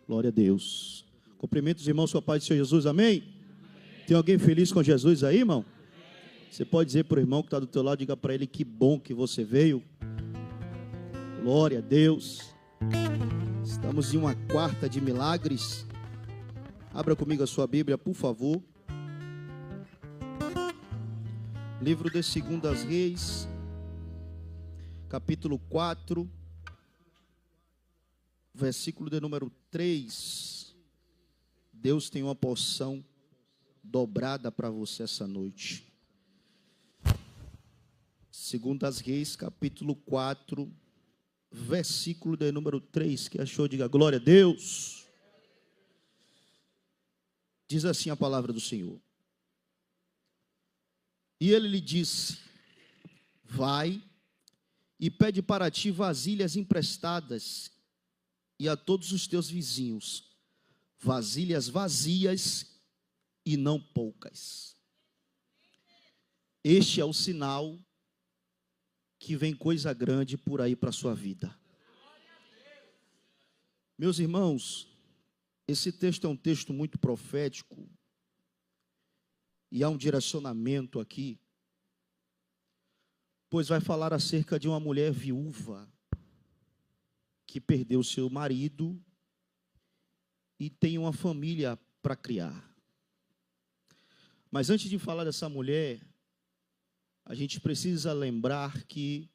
Glória a Deus. Cumprimento os irmãos com a paz do Senhor Jesus, amém? Tem alguém feliz com Jesus aí, irmão? Você pode dizer para o irmão que está do teu lado, diga para ele que bom que você veio. Glória a Deus. Estamos em uma quarta de milagres. Abra comigo a sua Bíblia, por favor. Livro de 2 Reis, capítulo 4, versículo de número 3. Deus tem uma porção dobrada para você essa noite. 2 Reis, capítulo 4, versículo de número 3. Que achou, diga glória a Deus. Diz assim a palavra do Senhor. E ele lhe disse: vai e pede para ti vasilhas emprestadas, e a todos os teus vizinhos vasilhas vazias e não poucas. Este é o sinal que vem coisa grande por aí para a sua vida. Meus irmãos, esse texto é um texto muito profético. E há um direcionamento aqui, pois vai falar acerca de uma mulher viúva que perdeu seu marido e tem uma família para criar. Mas antes de falar dessa mulher, a gente precisa lembrar que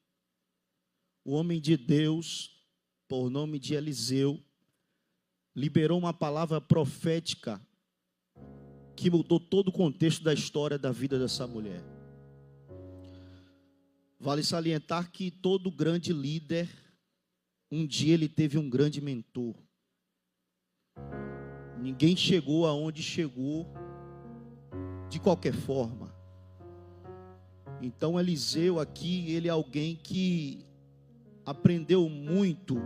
o homem de Deus, por nome de Eliseu, liberou uma palavra profética que mudou todo o contexto da história da vida dessa mulher. Vale salientar que todo grande líder, um dia ele teve um grande mentor. Ninguém chegou aonde chegou de qualquer forma. Então Eliseu aqui, ele é alguém que aprendeu muito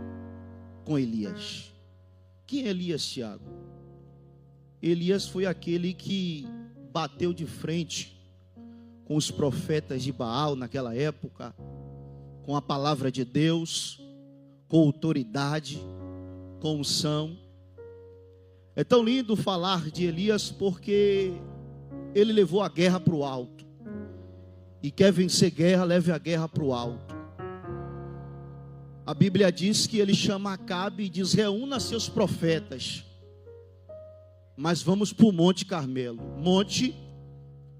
com Elias. Quem é Elias, Tiago? Elias foi aquele que bateu de frente com os profetas de Baal naquela época, com a palavra de Deus, com autoridade, com unção. É tão lindo falar de Elias porque ele levou a guerra para o alto. E quer vencer guerra, leve a guerra para o alto. A Bíblia diz que ele chama Acabe e diz: reúna seus profetas. Mas vamos para o Monte Carmelo. Monte,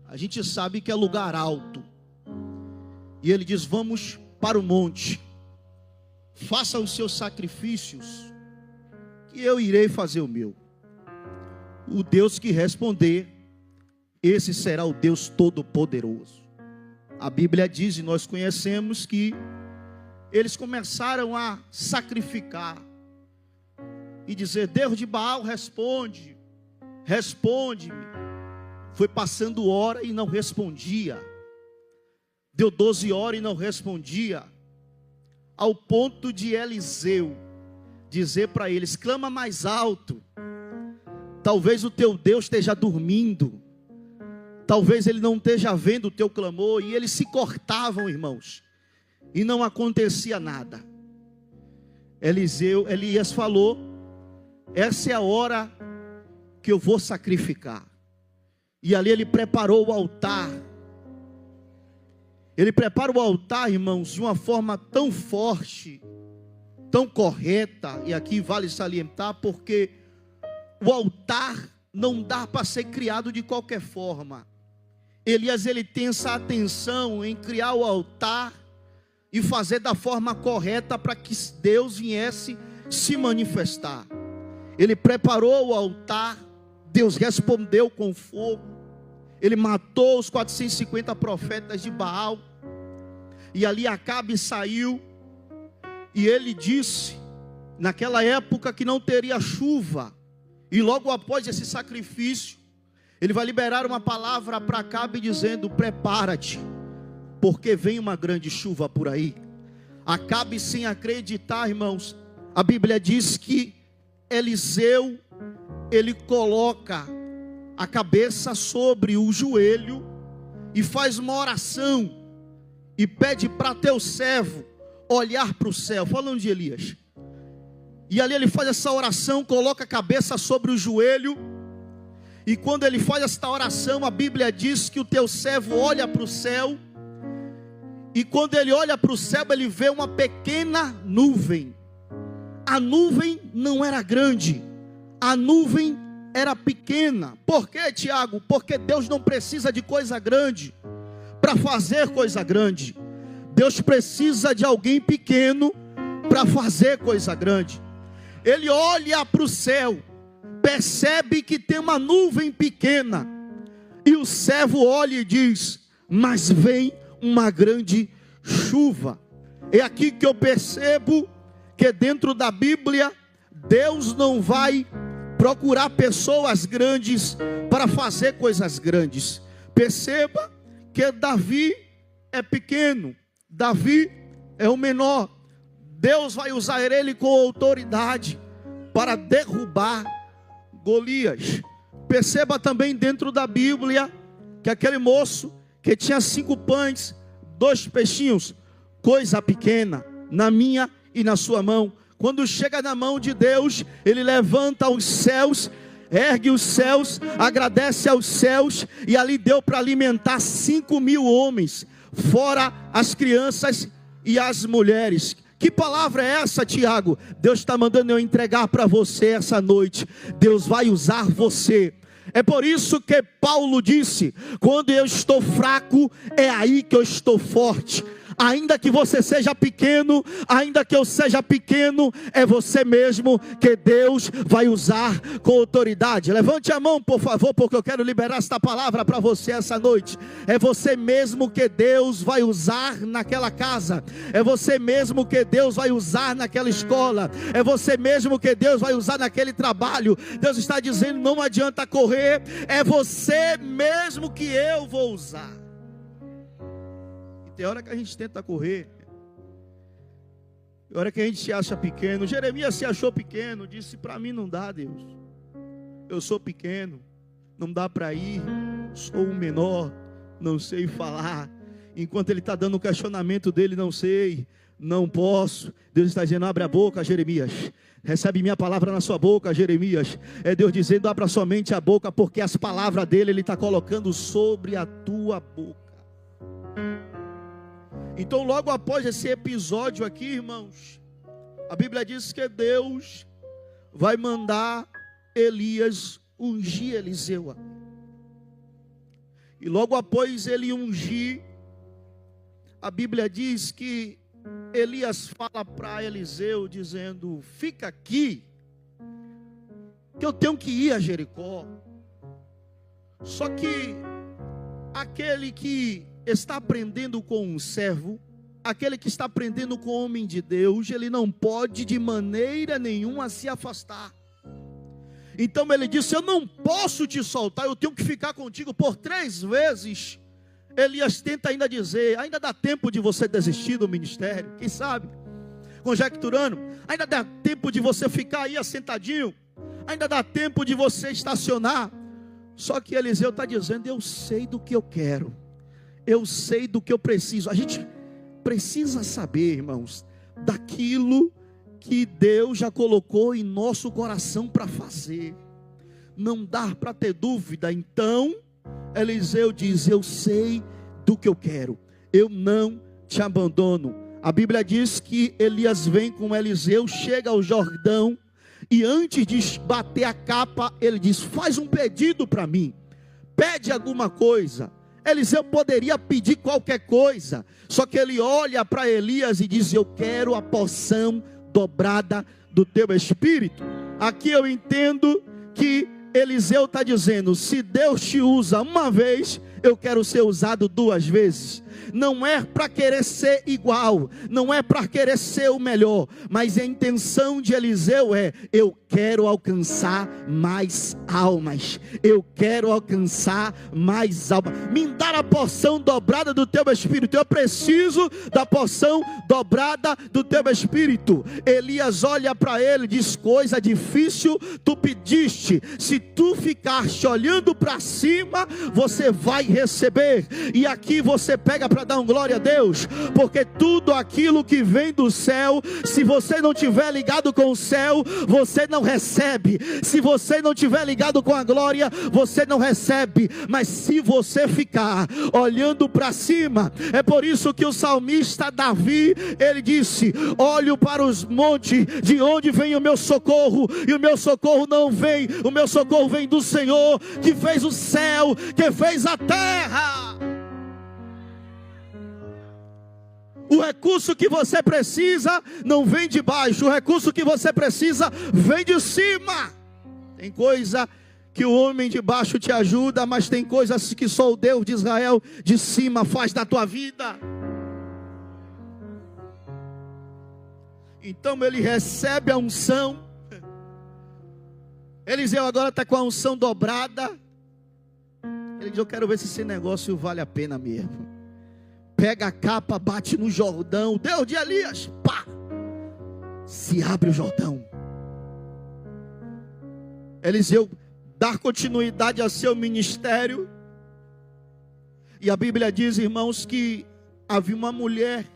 a gente sabe que é lugar alto. E ele diz: vamos para o monte. Faça os seus sacrifícios, que eu irei fazer o meu. O Deus que responder, esse será o Deus Todo-Poderoso. A Bíblia diz, e nós conhecemos, que eles começaram a sacrificar. E dizer: Deus de Baal, responde. Responde-me. Foi passando hora e não respondia. Deu 12 horas e não respondia. Ao ponto de Eliseu dizer para eles: clama mais alto. Talvez o teu Deus esteja dormindo. Talvez ele não esteja vendo o teu clamor. E eles se cortavam, irmãos, e não acontecia nada. Elias falou: essa é a hora que eu vou sacrificar. E ali ele preparou o altar. Ele prepara o altar, irmãos, de uma forma tão forte, tão correta. E aqui vale salientar, porque o altar não dá para ser criado de qualquer forma. Elias, ele tem essa atenção em criar o altar e fazer da forma correta para que Deus viesse se manifestar. Ele preparou o altar. Deus respondeu com fogo. Ele matou os 450 profetas de Baal. E ali Acabe saiu. E ele disse, naquela época, que não teria chuva. E logo após esse sacrifício, ele vai liberar uma palavra para Acabe dizendo: prepara-te, porque vem uma grande chuva por aí. Acabe, sem acreditar, irmãos, a Bíblia diz que Eliseu, ele coloca a cabeça sobre o joelho e faz uma oração e pede para teu servo olhar para o céu, falando de Elias. E ali ele faz essa oração, coloca a cabeça sobre o joelho. E quando ele faz esta oração, a Bíblia diz que o teu servo olha para o céu. E quando ele olha para o céu, ele vê uma pequena nuvem. A nuvem não era grande, a nuvem era pequena. Por quê, Tiago? Porque Deus não precisa de coisa grande para fazer coisa grande. Deus precisa de alguém pequeno para fazer coisa grande. Ele olha para o céu, percebe que tem uma nuvem pequena, e o servo olha e diz: mas vem uma grande chuva. É aqui que eu percebo que dentro da Bíblia, Deus não vai procurar pessoas grandes para fazer coisas grandes. Perceba que Davi é pequeno, Davi é o menor. Deus vai usar ele com autoridade para derrubar Golias. Perceba também dentro da Bíblia que aquele moço que tinha 5 pães, 2 peixinhos, coisa pequena na minha e na sua mão, quando chega na mão de Deus, ele levanta os céus, ergue os céus, agradece aos céus, e ali deu para alimentar 5.000 homens, fora as crianças e as mulheres. Que palavra é essa, Tiago? Deus está mandando eu entregar para você essa noite. Deus vai usar você. É por isso que Paulo disse: quando eu estou fraco, é aí que eu estou forte. Ainda que você seja pequeno, ainda que eu seja pequeno, é você mesmo que Deus vai usar com autoridade. Levante a mão, por favor, porque eu quero liberar esta palavra para você essa noite. É você mesmo que Deus vai usar naquela casa. É você mesmo que Deus vai usar naquela escola. É você mesmo que Deus vai usar naquele trabalho. Deus está dizendo: não adianta correr, é você mesmo que eu vou usar. Tem hora que a gente tenta correr, tem hora que a gente se acha pequeno. Jeremias se achou pequeno, disse: para mim não dá, Deus, eu sou pequeno, não dá para ir, sou um menor, não sei falar. Enquanto ele está dando o questionamento dele: não sei, não posso, Deus está dizendo: abre a boca, Jeremias, recebe minha palavra na sua boca, Jeremias. É Deus dizendo: abra somente a boca, porque as palavras dele ele está colocando sobre a tua boca. Então, logo após esse episódio aqui, irmãos, a Bíblia diz que Deus vai mandar Elias ungir Eliseu. E logo após ele ungir, a Bíblia diz que Elias fala para Eliseu, dizendo: fica aqui, que eu tenho que ir a Jericó. Só que aquele que está aprendendo com um servo, aquele que está aprendendo com o homem de Deus, ele não pode de maneira nenhuma se afastar. Então ele disse: eu não posso te soltar, eu tenho que ficar contigo por 3 vezes. Elias tenta ainda dizer: ainda dá tempo de você desistir do ministério, quem sabe, conjecturando, ainda dá tempo de você ficar aí assentadinho, ainda dá tempo de você estacionar. Só que Eliseu está dizendo: eu sei do que eu quero, eu sei do que eu preciso. A gente precisa saber, irmãos, daquilo que Deus já colocou em nosso coração para fazer. Não dá para ter dúvida. Então Eliseu diz: eu sei do que eu quero, eu não te abandono. A Bíblia diz que Elias vem com Eliseu, chega ao Jordão, e antes de bater a capa, ele diz: faz um pedido para mim, pede alguma coisa. Eliseu poderia pedir qualquer coisa, só que ele olha para Elias e diz: eu quero a porção dobrada do teu espírito. Aqui eu entendo que Eliseu está dizendo: se Deus te usa uma vez, eu quero ser usado 2 vezes. Não é para querer ser igual, não é para querer ser o melhor, mas a intenção de Eliseu é: eu quero alcançar mais almas, eu quero alcançar mais almas. Me dá a porção dobrada do teu espírito, eu preciso da porção dobrada do teu espírito. Elias olha para ele e diz: coisa difícil tu pediste, se tu ficaste olhando para cima, você vai receber. E aqui você pega para dar um glória a Deus, porque tudo aquilo que vem do céu, se você não tiver ligado com o céu, você não recebe. Se você não tiver ligado com a glória, você não recebe. Mas se você ficar olhando para cima, é por isso que o salmista Davi, ele disse: olho para os montes, de onde vem o meu socorro? E o meu socorro não vem, o meu socorro vem do Senhor, que fez o céu, que fez a terra. O recurso que você precisa não vem de baixo, o recurso que você precisa vem de cima. Tem coisa que o homem de baixo te ajuda, mas tem coisas que só o Deus de Israel de cima faz na tua vida. Então ele recebe a unção. Eliseu agora está com a unção dobrada. Ele diz: eu quero ver se esse negócio vale a pena mesmo. Pega a capa, bate no Jordão. Deus de Elias, pá! Se abre o Jordão. Eliseu dá continuidade a seu ministério. E a Bíblia diz, irmãos, que havia uma mulher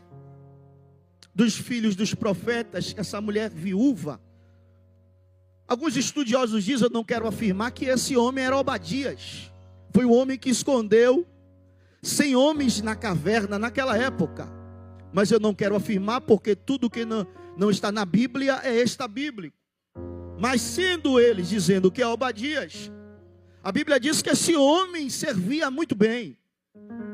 dos filhos dos profetas, essa mulher viúva. Alguns estudiosos dizem, eu não quero afirmar, que esse homem era Obadias. Foi o homem que escondeu 100 homens na caverna naquela época. Mas eu não quero afirmar, porque tudo que não está na Bíblia é extra-bíblico. Mas sendo eles dizendo que é Obadias, a Bíblia diz que esse homem servia muito bem.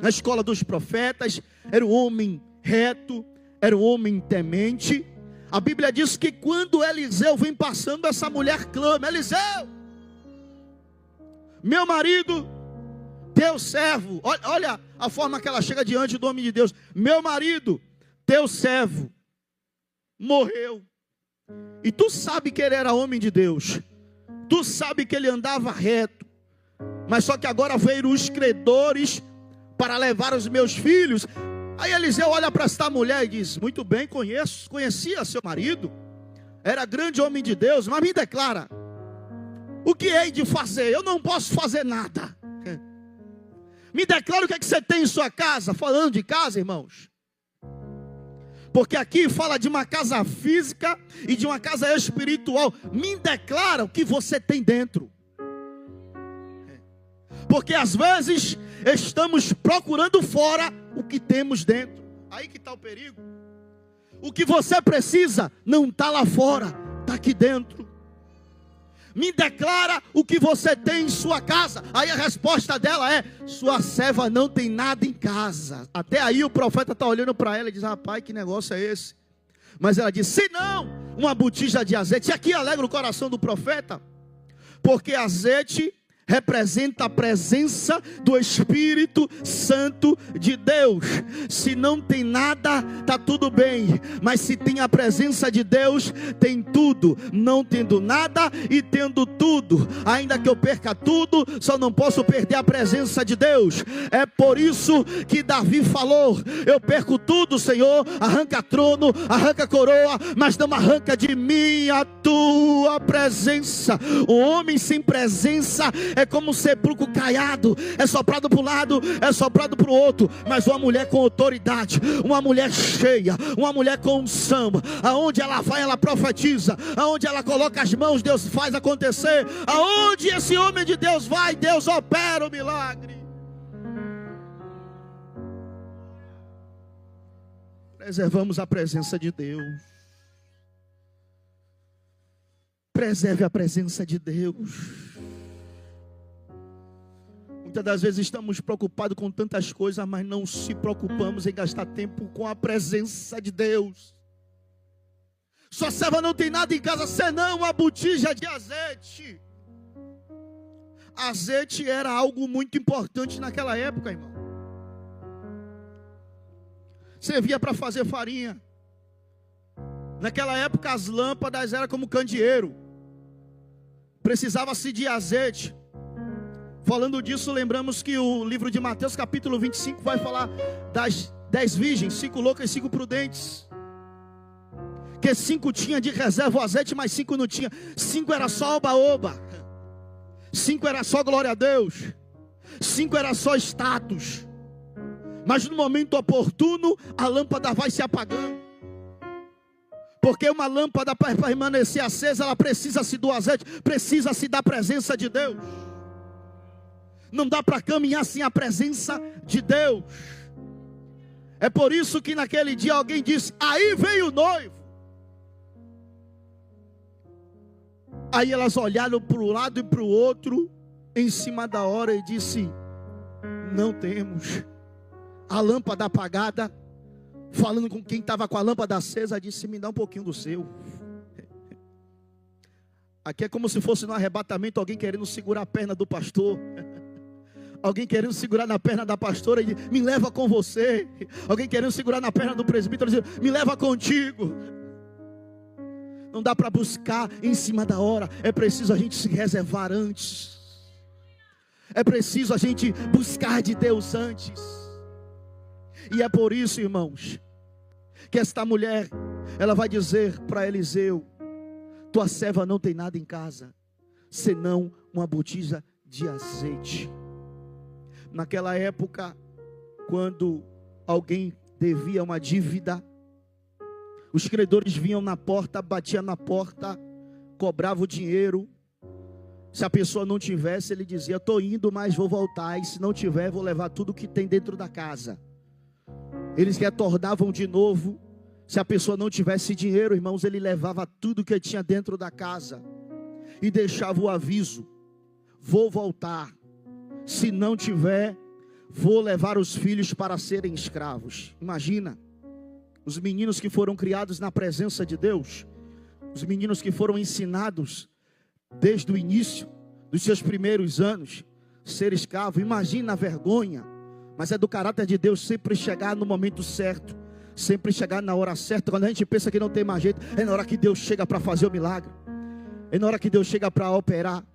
Na escola dos profetas, era um homem reto, era um homem temente. A Bíblia diz que quando Eliseu vem passando, essa mulher clama: Eliseu, meu marido, teu servo, olha a forma que ela chega diante do homem de Deus: meu marido, teu servo, morreu. E tu sabe que ele era homem de Deus, tu sabe que ele andava reto, mas só que agora veio os credores para levar os meus filhos. Aí Eliseu olha para esta mulher e diz: muito bem, conhecia seu marido, era grande homem de Deus, mas me declara, o que hei de fazer? Eu não posso fazer nada. Me declara o que é que você tem em sua casa. Falando de casa, irmãos, porque aqui fala de uma casa física e de uma casa espiritual. Me declara o que você tem dentro. Porque às vezes estamos procurando fora o que temos dentro. Aí que está o perigo. O que você precisa não está lá fora, está aqui dentro. Me declara o que você tem em sua casa. Aí a resposta dela é: sua serva não tem nada em casa. Até aí o profeta está olhando para ela e diz: rapaz, que negócio é esse? Mas ela diz: se não, uma botija de azeite. E aqui alegra o coração do profeta, porque azeite representa a presença do Espírito Santo de Deus. Se não tem nada, está tudo bem, mas se tem a presença de Deus, tem tudo. Não tendo nada e tendo tudo, ainda que eu perca tudo, só não posso perder a presença de Deus. É por isso que Davi falou: eu perco tudo, Senhor, arranca trono, arranca coroa, mas não arranca de mim a tua presença. O homem sem presença é como um sepulcro caiado, é soprado para um lado, é soprado para o outro. Mas uma mulher com autoridade, uma mulher cheia, uma mulher com unção, aonde ela vai, ela profetiza, aonde ela coloca as mãos, Deus faz acontecer. Aonde esse homem de Deus vai, Deus opera o milagre. Preservamos a presença de Deus. Preserve a presença de Deus. Muitas das vezes estamos preocupados com tantas coisas, mas não se preocupamos em gastar tempo com a presença de Deus. Sua serva não tem nada em casa senão uma botija de azeite. Azeite era algo muito importante naquela época, irmão. Servia para fazer farinha. Naquela época as lâmpadas eram como candeeiro. Precisava-se de azeite. Falando disso, lembramos que o livro de Mateus capítulo 25 vai falar das 10 virgens, 5 loucas e 5 prudentes. Que 5 tinha de reserva o azeite, mas 5 não tinha. 5 era só oba-oba. 5 era só glória a Deus. 5 era só status. Mas no momento oportuno, a lâmpada vai se apagando. Porque uma lâmpada, para permanecer acesa, ela precisa-se do azeite, precisa-se da presença de Deus. Não dá para caminhar sem a presença de Deus. É por isso que naquele dia alguém disse: aí veio o noivo. Aí elas olharam para o lado e para o outro, em cima da hora, e disse: não temos. A lâmpada apagada, falando com quem estava com a lâmpada acesa, disse: me dá um pouquinho do seu. Aqui é como se fosse no arrebatamento alguém querendo segurar a perna do pastor. Alguém querendo segurar na perna da pastora e dizer: me leva com você. Alguém querendo segurar na perna do presbítero e dizer: me leva contigo. Não dá para buscar em cima da hora. É preciso a gente se reservar antes. É preciso a gente buscar de Deus antes. E é por isso, irmãos, que esta mulher, ela vai dizer para Eliseu: tua serva não tem nada em casa, senão uma botija de azeite. Naquela época, quando alguém devia uma dívida, os credores vinham na porta, batiam na porta, cobravam o dinheiro. Se a pessoa não tivesse, ele dizia: estou indo, mas vou voltar. E se não tiver, vou levar tudo que tem dentro da casa. Eles retornavam de novo. Se a pessoa não tivesse dinheiro, irmãos, ele levava tudo que tinha dentro da casa e deixava o aviso: vou voltar. Se não tiver, vou levar os filhos para serem escravos. Imagina, os meninos que foram criados na presença de Deus, os meninos que foram ensinados desde o início dos seus primeiros anos, ser escravo. Imagina a vergonha. Mas é do caráter de Deus sempre chegar no momento certo, sempre chegar na hora certa. Quando a gente pensa que não tem mais jeito, é na hora que Deus chega para fazer o milagre, é na hora que Deus chega para operar.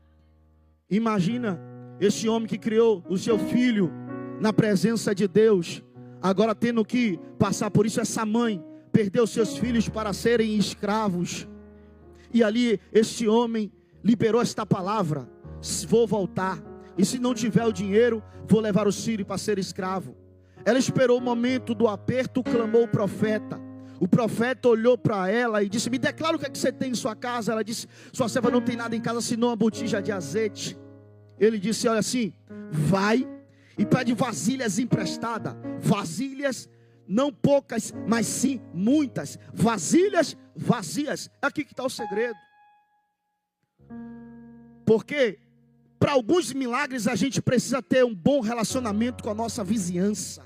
Imagina esse homem que criou o seu filho na presença de Deus, agora tendo que passar por isso. Essa mãe perdeu seus filhos para serem escravos, e ali este homem liberou esta palavra: vou voltar, e se não tiver o dinheiro, vou levar os filhos para ser escravo. Ela esperou o momento do aperto, clamou o profeta. O profeta olhou para ela e disse: me declara o que é que você tem em sua casa. Ela disse: sua serva não tem nada em casa senão uma botija de azeite. Ele disse: olha assim, vai e pede vasilhas emprestadas. Vasilhas, não poucas, mas sim muitas. Vasilhas vazias. É aqui que está o segredo. Porque para alguns milagres a gente precisa ter um bom relacionamento com a nossa vizinhança.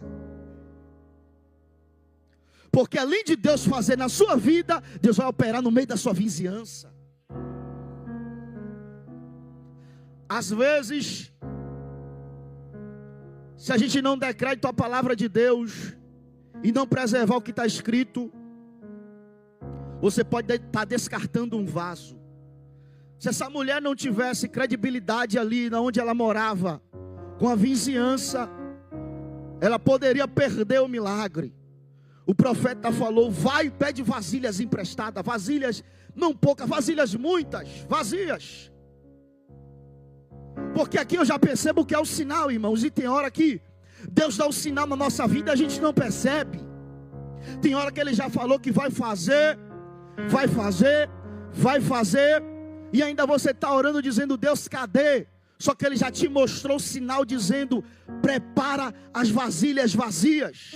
Porque além de Deus fazer na sua vida, Deus vai operar no meio da sua vizinhança. Às vezes, se a gente não der crédito à palavra de Deus e não preservar o que está escrito, você pode estar descartando um vaso. Se essa mulher não tivesse credibilidade ali onde ela morava, com a vizinhança, ela poderia perder o milagre. O profeta falou: vai e pede vasilhas emprestadas. Vasilhas não poucas, vasilhas muitas, vazias. Porque aqui eu já percebo que é o sinal, irmãos. E tem hora que Deus dá um sinal na nossa vida e a gente não percebe. Tem hora que Ele já falou que vai fazer, vai fazer, vai fazer, e ainda você está orando dizendo: Deus, cadê? Só que Ele já te mostrou o sinal dizendo: prepara as vasilhas vazias.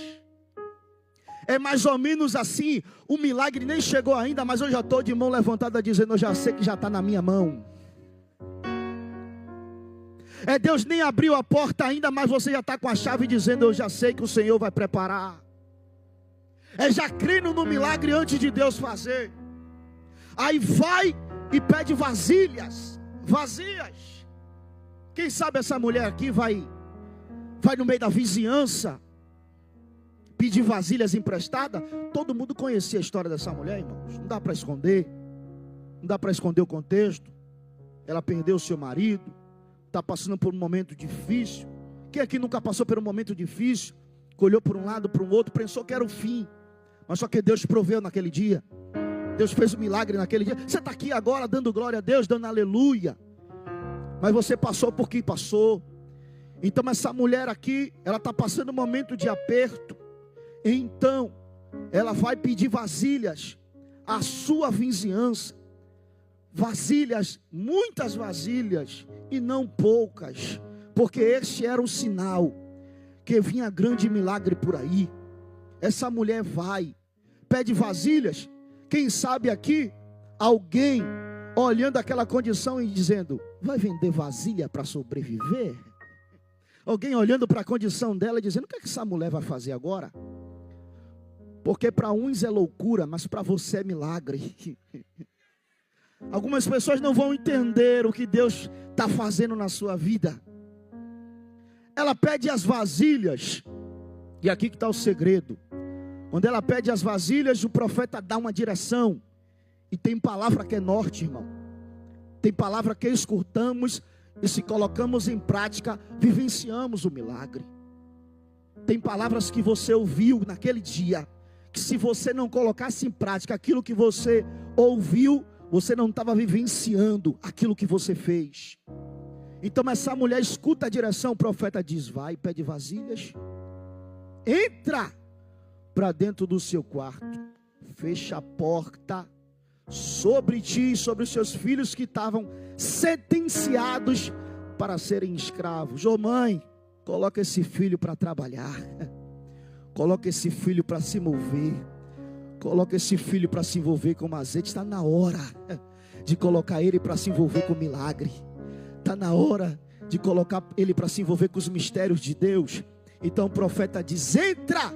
É mais ou menos assim. O milagre nem chegou ainda, mas eu já estou de mão levantada dizendo: eu já sei que já está na minha mão. É, Deus nem abriu a porta ainda, mas você já está com a chave dizendo: eu já sei que o Senhor vai preparar. É já crendo no milagre antes de Deus fazer. Aí vai e pede vasilhas vazias. Quem sabe essa mulher aqui vai no meio da vizinhança pedir vasilhas emprestadas. Todo mundo conhecia a história dessa mulher, irmãos. Não dá para esconder. Não dá para esconder o contexto. Ela perdeu o seu marido, está passando por um momento difícil. Quem aqui nunca passou por um momento difícil? Olhou por um lado, para o outro, pensou que era o fim. Mas só que Deus proveu naquele dia. Deus fez um milagre naquele dia. Você está aqui agora dando glória a Deus, dando aleluia. Mas você passou por quem passou. Então essa mulher aqui, ela está passando um momento de aperto. Então ela vai pedir vasilhas à sua vizinhança. Vasilhas, muitas vasilhas, e não poucas, porque este era o sinal que vinha grande milagre por aí. Essa mulher vai, pede vasilhas. Quem sabe aqui, alguém olhando aquela condição e dizendo: vai vender vasilha para sobreviver? Alguém olhando para a condição dela e dizendo: o que é que essa mulher vai fazer agora? Porque para uns é loucura, mas para você é milagre. Algumas pessoas não vão entender o que Deus está fazendo na sua vida. Ela pede as vasilhas, e aqui que está o segredo. Quando ela pede as vasilhas, o profeta dá uma direção, e tem palavra que é norte, irmão. Tem palavra que escutamos, e se colocamos em prática, vivenciamos o milagre. Tem palavras que você ouviu naquele dia, que se você não colocasse em prática aquilo que você ouviu, você não estava vivenciando aquilo que você fez. Então essa mulher escuta a direção, o profeta diz: vai, pede vasilhas, entra para dentro do seu quarto, fecha a porta sobre ti e sobre os seus filhos que estavam sentenciados para serem escravos. Ô mãe, coloca esse filho para trabalhar, coloca esse filho para se mover, coloca esse filho para se envolver com azeite. Está na hora de colocar ele para se envolver com milagre. Está na hora de colocar ele para se envolver com os mistérios de Deus. Então o profeta diz: entra,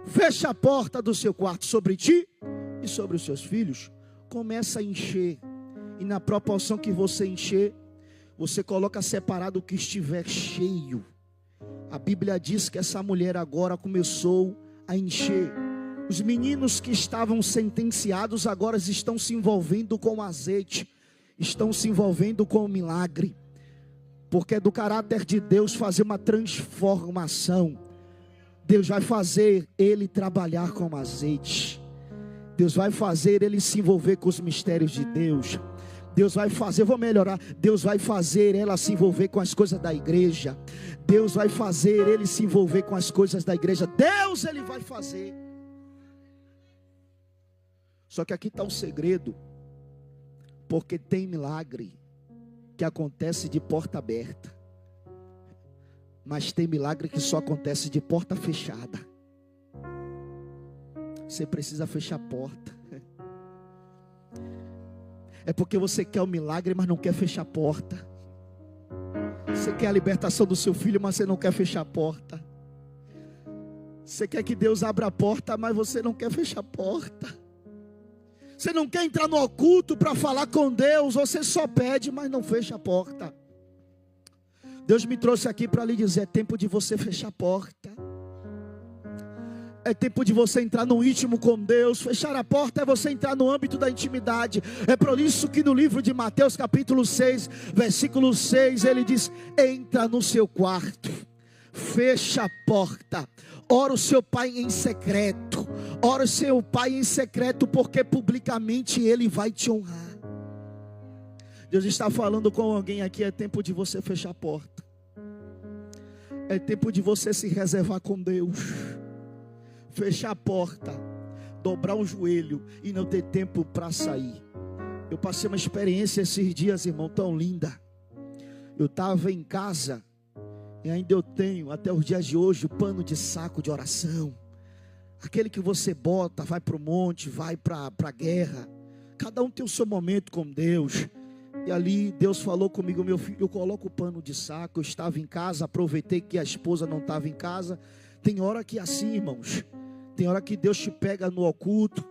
fecha a porta do seu quarto sobre ti e sobre os seus filhos. Começa a encher, e na proporção que você encher, você coloca separado o que estiver cheio. A Bíblia diz que essa mulher agora começou a encher. Os meninos que estavam sentenciados agora estão se envolvendo com azeite, estão se envolvendo com o milagre, porque é do caráter de Deus fazer uma transformação. Deus vai fazer ele trabalhar com azeite, Deus vai fazer ele se envolver com os mistérios de Deus. Deus vai fazer, vou melhorar, Deus vai fazer ela se envolver com as coisas da igreja. Deus vai fazer ele se envolver com as coisas da igreja. Deus, ele vai fazer. Só que aqui está o segredo, porque tem milagre que acontece de porta aberta, mas tem milagre que só acontece de porta fechada. Você precisa fechar a porta. É porque você quer o milagre, mas não quer fechar a porta. Você quer a libertação do seu filho, mas você não quer fechar a porta. Você quer que Deus abra a porta, mas você não quer fechar a porta. Você não quer entrar no oculto para falar com Deus, você só pede, mas não fecha a porta. Deus me trouxe aqui para lhe dizer: é tempo de você fechar a porta. É tempo de você entrar no íntimo com Deus. Fechar a porta é você entrar no âmbito da intimidade. É por isso que no livro de Mateus capítulo 6, versículo 6, ele diz: entra no seu quarto, fecha a porta, ora o seu pai em secreto. Ora o seu pai em secreto, porque publicamente ele vai te honrar. Deus está falando com alguém aqui: é tempo de você fechar a porta. É tempo de você se reservar com Deus. Fechar a porta, dobrar o joelho e não ter tempo para sair. Eu passei uma experiência esses dias, irmão, tão linda. Eu estava em casa, e ainda eu tenho até os dias de hoje o pano de saco de oração. Aquele que você bota, vai para o monte, vai para a guerra. Cada um tem o seu momento com Deus. E ali Deus falou comigo: meu filho, eu coloco o pano de saco. Eu estava em casa, aproveitei que a esposa não estava em casa. Tem hora que é assim, irmãos. Tem hora que Deus te pega no oculto.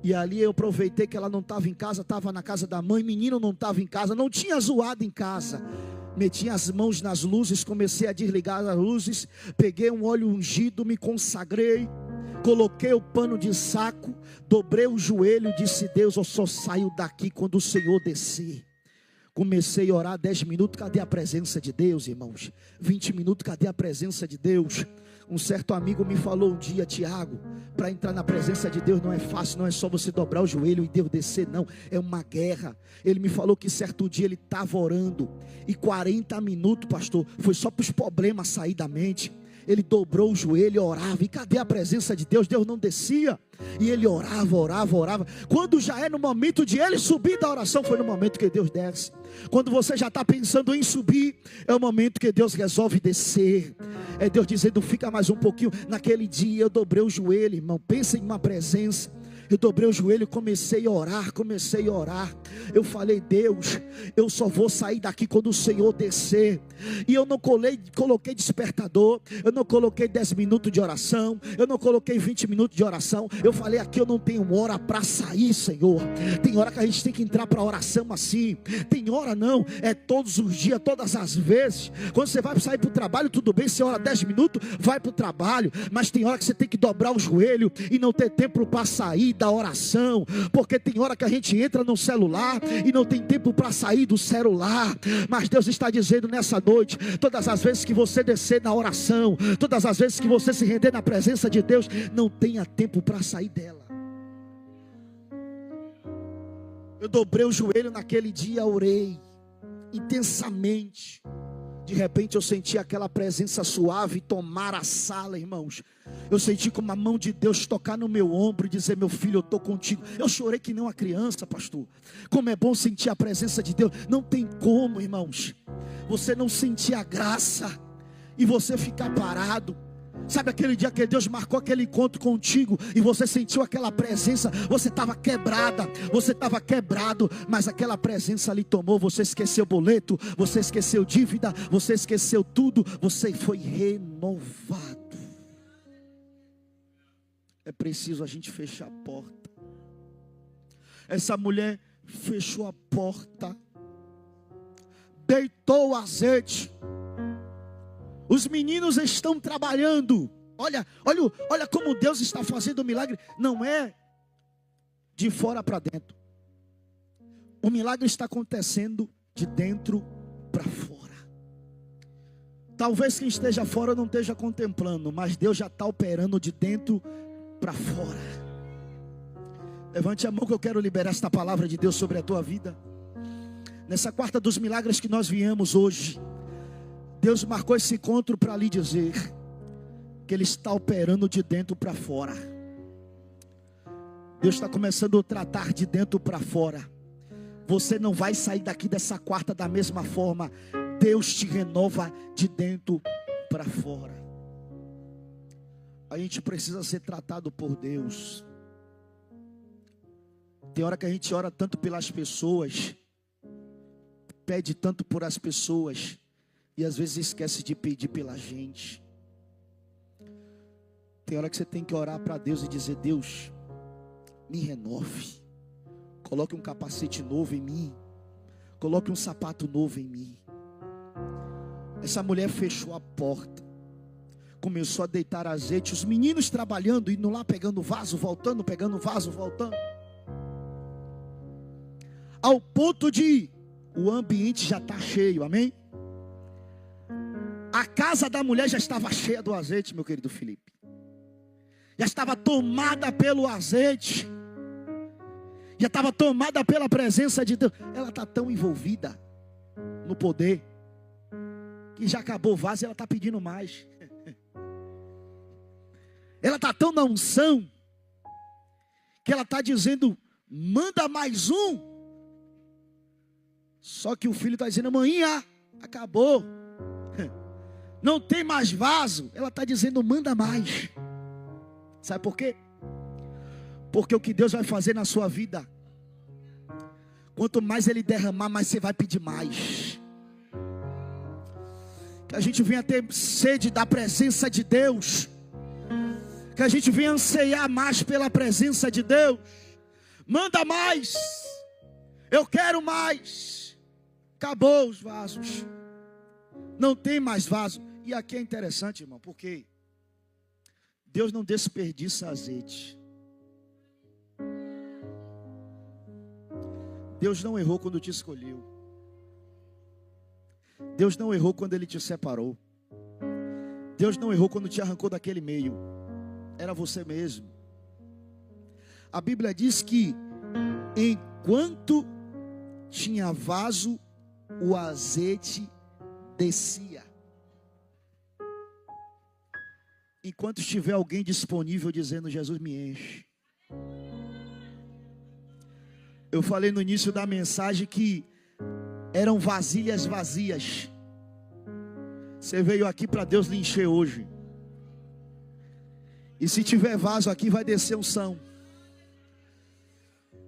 E ali eu aproveitei que ela não estava em casa, estava na casa da mãe. Menino não estava em casa, não tinha zoado em casa. Meti as mãos nas luzes, comecei a desligar as luzes. Peguei um óleo ungido, me consagrei. Coloquei o pano de saco, dobrei o joelho e disse: Deus, eu só saio daqui quando o Senhor descer. Comecei a orar 10 minutos, cadê a presença de Deus, irmãos? 20 minutos, cadê a presença de Deus? Um certo amigo me falou um dia: Tiago, para entrar na presença de Deus não é fácil, não é só você dobrar o joelho e Deus descer, não, é uma guerra. Ele me falou que certo dia ele estava orando, e 40 minutos, pastor, foi só para os problemas sair da mente. Ele dobrou o joelho e orava, e cadê a presença de Deus? Deus não descia, e ele orava, orava, orava. Quando já é no momento de ele subir da oração, foi no momento que Deus desce. Quando você já está pensando em subir, é o momento que Deus resolve descer. É Deus dizendo: fica mais um pouquinho. Naquele dia eu dobrei o joelho, irmão, pensa em uma presença. Eu dobrei o joelho, comecei a orar. Eu falei: Deus, eu só vou sair daqui quando o Senhor descer. E eu não coloquei despertador, eu não coloquei 10 minutos de oração, eu não coloquei 20 minutos de oração. Eu falei: aqui eu não tenho hora para sair, Senhor. Tem hora que a gente tem que entrar para oração assim. Tem hora não, é todos os dias, todas as vezes. Quando você vai sair para o trabalho, tudo bem, você ora 10 minutos, vai para o trabalho. Mas tem hora que você tem que dobrar o joelho e não ter tempo para sair da oração, porque tem hora que a gente entra no celular e não tem tempo para sair do celular. Mas Deus está dizendo nessa noite: todas as vezes que você descer na oração, todas as vezes que você se render na presença de Deus, não tenha tempo para sair dela. Eu dobrei o joelho naquele dia, orei intensamente. De repente eu senti aquela presença suave tomar a sala, irmãos. Eu senti como a mão de Deus tocar no meu ombro e dizer: meu filho, eu estou contigo. Eu chorei que nem uma criança, pastor. Como é bom sentir a presença de Deus. Não tem como, irmãos, você não sentir a graça e você ficar parado. Sabe aquele dia que Deus marcou aquele encontro contigo e você sentiu aquela presença? Você estava quebrada, você estava quebrado, mas aquela presença ali tomou. Você esqueceu boleto, você esqueceu dívida, você esqueceu tudo, você foi renovado. É preciso a gente fechar a porta. Essa mulher fechou a porta, deitou o azeite. Os meninos estão trabalhando. Olha como Deus está fazendo o milagre. Não é de fora para dentro. O milagre está acontecendo de dentro para fora. Talvez quem esteja fora não esteja contemplando, mas Deus já está operando de dentro para fora. Levante a mão que eu quero liberar esta palavra de Deus sobre a tua vida. Nessa quarta dos milagres que nós viemos hoje, Deus marcou esse encontro para lhe dizer que Ele está operando de dentro para fora. Deus está começando a tratar de dentro para fora. Você não vai sair daqui dessa quarta da mesma forma. Deus te renova de dentro para fora. A gente precisa ser tratado por Deus. Tem hora que a gente ora tanto pelas pessoas, pede tanto por as pessoas, e às vezes esquece de pedir pela gente. Tem hora que você tem que orar para Deus e dizer: Deus, me renove. Coloque um capacete novo em mim. Coloque um sapato novo em mim. Essa mulher fechou a porta, começou a deitar azeite. Os meninos trabalhando, indo lá pegando vaso, voltando, pegando vaso, voltando. Ao ponto de o ambiente já está cheio, amém? A casa da mulher já estava cheia do azeite, meu querido Felipe. Já estava tomada pelo azeite. Já estava tomada pela presença de Deus. Ela está tão envolvida no poder, que já acabou o vaso e ela está pedindo mais. Ela está tão na unção, que ela está dizendo: manda mais um. Só que o filho está dizendo: manhinha, acabou. Não tem mais vaso. Ela está dizendo: manda mais. Sabe por quê? Porque o que Deus vai fazer na sua vida, quanto mais Ele derramar, mais você vai pedir mais. Que a gente venha ter sede da presença de Deus. Que a gente venha anseiar mais pela presença de Deus. Manda mais. Eu quero mais. Acabou os vasos. Não tem mais vaso. E aqui é interessante, irmão, porque Deus não desperdiça azeite. Deus não errou quando te escolheu. Deus não errou quando Ele te separou. Deus não errou quando te arrancou daquele meio. Era você mesmo. A Bíblia diz que enquanto tinha vaso, o azeite descia. Enquanto estiver alguém disponível dizendo: Jesus, me enche. Eu falei no início da mensagem que eram vasilhas vazias. Você veio aqui para Deus lhe encher hoje. E se tiver vaso aqui, vai descer unção.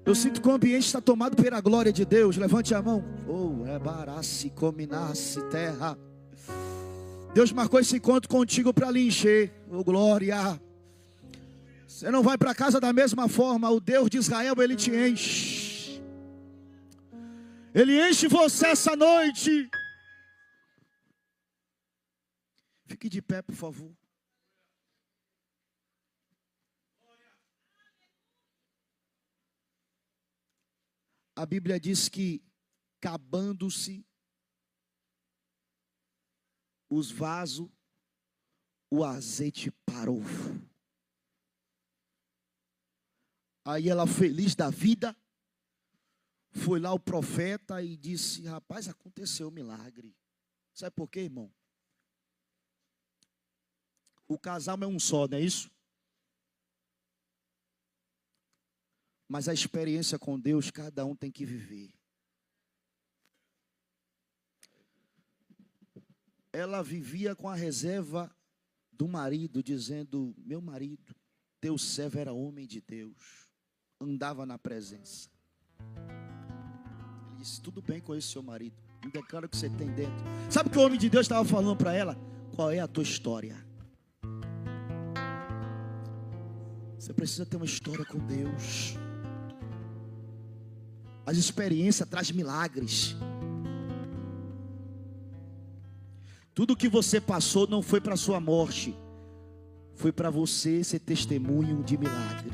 Eu sinto que o ambiente está tomado pela glória de Deus. Levante a mão. Oh, é barace, cominasse, terra. Deus marcou esse encontro contigo para lhe encher. Oh, glória. Você não vai para casa da mesma forma. O Deus de Israel, Ele te enche. Ele enche você essa noite. Fique de pé, por favor. A Bíblia diz que, acabando-se os vasos, o azeite parou. Aí ela, feliz da vida, foi lá o profeta e disse: rapaz, aconteceu um milagre. Sabe por quê, irmão? O casal é um só, não é isso? Mas a experiência com Deus, cada um tem que viver. Ela vivia com a reserva do marido, dizendo: meu marido, teu servo era homem de Deus, andava na presença. Ele disse: tudo bem com esse seu marido, me declara o que você tem dentro. Sabe o que o homem de Deus estava falando para ela? Qual é a tua história? Você precisa ter uma história com Deus. As experiências trazem milagres. Tudo que você passou não foi para a sua morte, foi para você ser testemunho de milagre.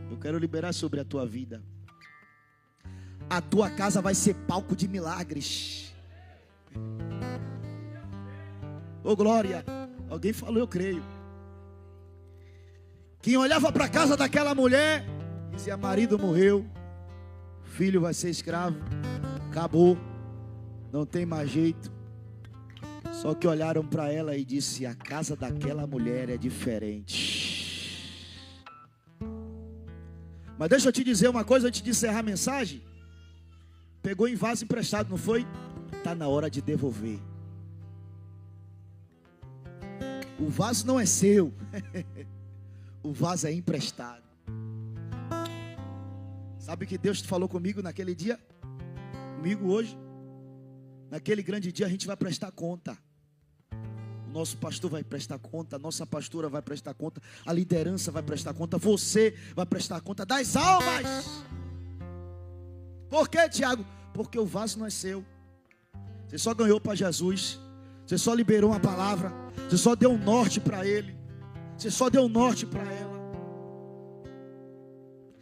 Eu quero liberar sobre a tua vida. A tua casa vai ser palco de milagres. Ô glória, alguém falou, eu creio. Quem olhava para a casa daquela mulher, dizia: marido morreu, filho vai ser escravo, acabou, não tem mais jeito. Só que olharam para ela e disse: a casa daquela mulher é diferente. Mas deixa eu te dizer uma coisa antes de encerrar a mensagem. Pegou em vaso emprestado, não foi? Está na hora de devolver. O vaso não é seu. O vaso é emprestado. Sabe o que Deus falou comigo naquele dia? Comigo hoje? Naquele grande dia a gente vai prestar conta. O nosso pastor vai prestar conta, a nossa pastora vai prestar conta, a liderança vai prestar conta, você vai prestar conta das almas. Por quê, Tiago? Porque o vaso não é seu. Você só ganhou para Jesus. Você só liberou uma palavra. Você só deu um norte para Ele. Você só deu um norte para ela.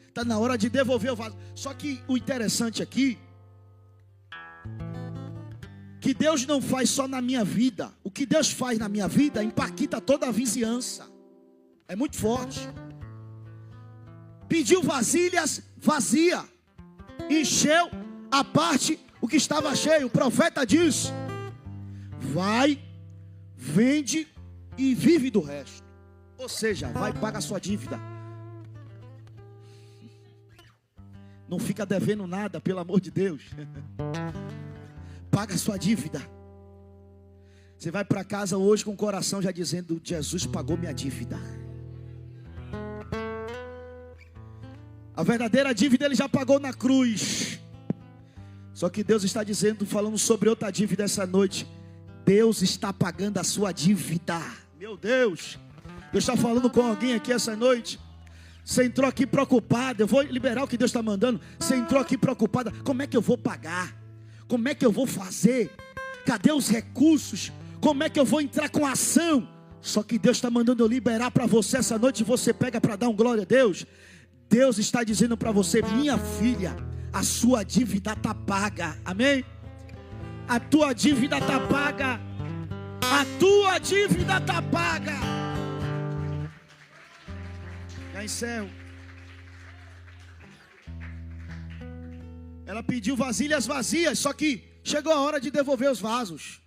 Está na hora de devolver o vaso. Só que o interessante aqui, que Deus não faz só na minha vida. O que Deus faz na minha vida impacta toda a vizinhança. É muito forte. Pediu vasilhas, vazia. Encheu a parte, o que estava cheio. O profeta diz: vai, vende e vive do resto. Ou seja, vai pagar a sua dívida. Não fica devendo nada, pelo amor de Deus. Paga a sua dívida. Você vai para casa hoje com o coração já dizendo: Jesus pagou minha dívida. A verdadeira dívida Ele já pagou na cruz. Só que Deus está dizendo, falando sobre outra dívida essa noite. Deus está pagando a sua dívida. Meu Deus. Deus está falando com alguém aqui essa noite. Você entrou aqui preocupado. Eu vou liberar o que Deus está mandando. Você entrou aqui preocupada. Como é que eu vou pagar? Como é que eu vou fazer? Cadê os recursos? Como é que eu vou entrar com ação? Só que Deus está mandando eu liberar para você essa noite. E você pega para dar um glória a Deus. Deus está dizendo para você: minha filha, a sua dívida está paga. Amém? A tua dívida está paga. A tua dívida está paga. Já encerro. Ela pediu vasilhas vazias, só que chegou a hora de devolver os vasos.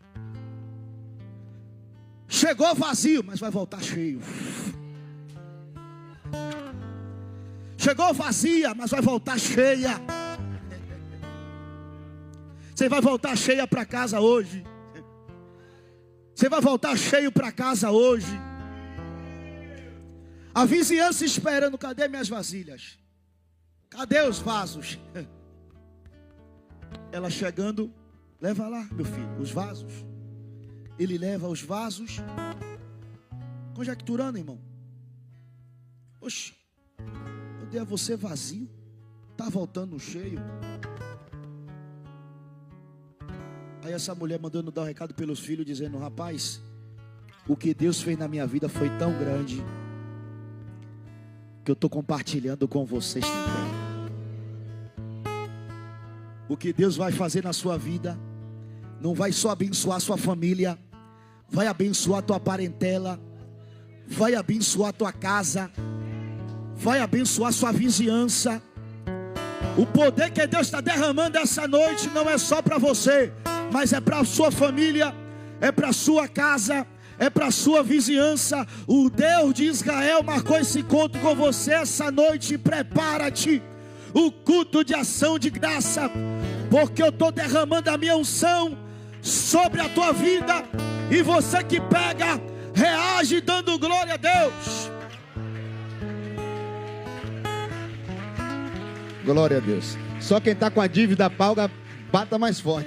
Chegou vazio, mas vai voltar cheio. Chegou vazia, mas vai voltar cheia. Você vai voltar cheia para casa hoje. Você vai voltar cheio para casa hoje. A vizinhança esperando, cadê minhas vasilhas? Cadê os vasos? Ela chegando, leva lá, meu filho, os vasos. Ele leva os vasos, conjecturando, irmão. Oxe, eu dei a você vazio, está voltando cheio. Aí essa mulher mandando dar um recado pelos filhos, dizendo: rapaz, o que Deus fez na minha vida foi tão grande, que eu estou compartilhando com vocês também. O que Deus vai fazer na sua vida, não vai só abençoar sua família, vai abençoar tua parentela, vai abençoar tua casa, vai abençoar sua vizinhança. O poder que Deus está derramando essa noite não é só para você, mas é para a sua família, é para a sua casa, é para a sua vizinhança. O Deus de Israel marcou esse encontro com você essa noite. Prepara-te, o culto de ação de graça, porque eu estou derramando a minha unção sobre a tua vida. E você que pega, reage dando glória a Deus. Glória a Deus. Só quem está com a dívida paga, bata mais forte.